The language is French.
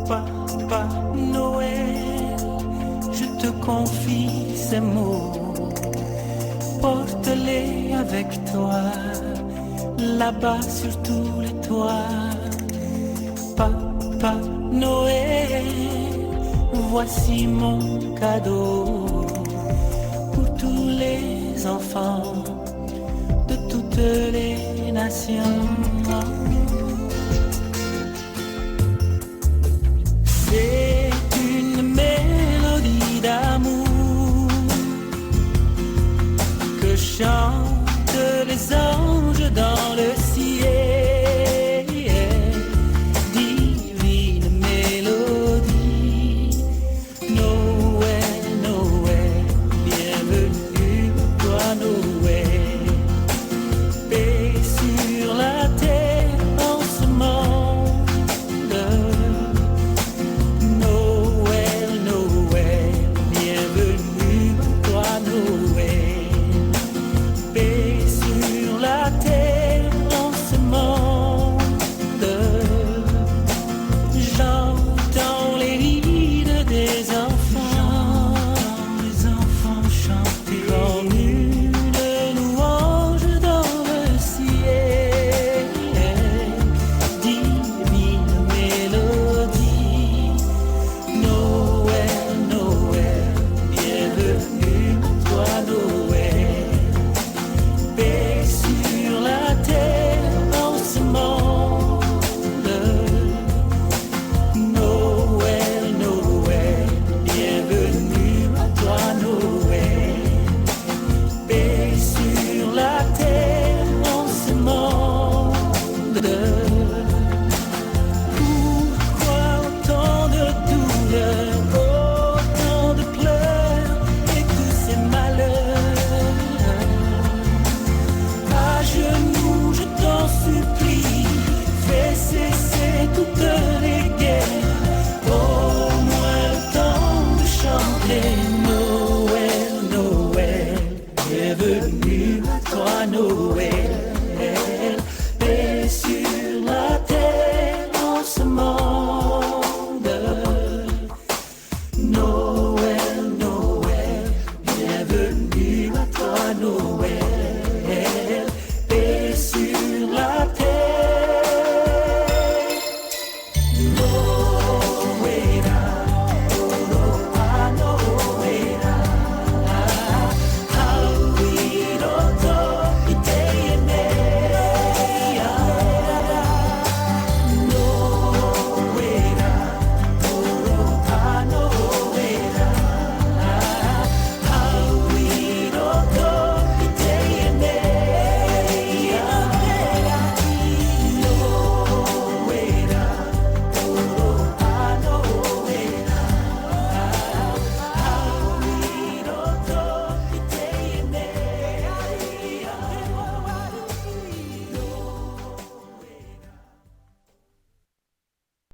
Papa Noël, je te confie ces mots, porte-les avec toi, là-bas sur tous les toits. Papa Noël, voici mon cadeau pour tous les enfants de toutes les nations. C'est une mélodie d'amour que chantent les anges dans le ciel. Divine mélodie, Noël, Noël, bienvenue toi Noël. Paix sur la terre en ce monde. Noël, Noël, bienvenue toi Noël. Paix sur la terre en ce monde. J'entends les rires des enfants, chanter comme une louange dans le ciel. Divine mélodie, Noël, Noël, bienvenue toi Noël. Paix sur la terre en ce monde. Noël, Noël, bienvenue toi Noël. Paix sur la terre en ce monde.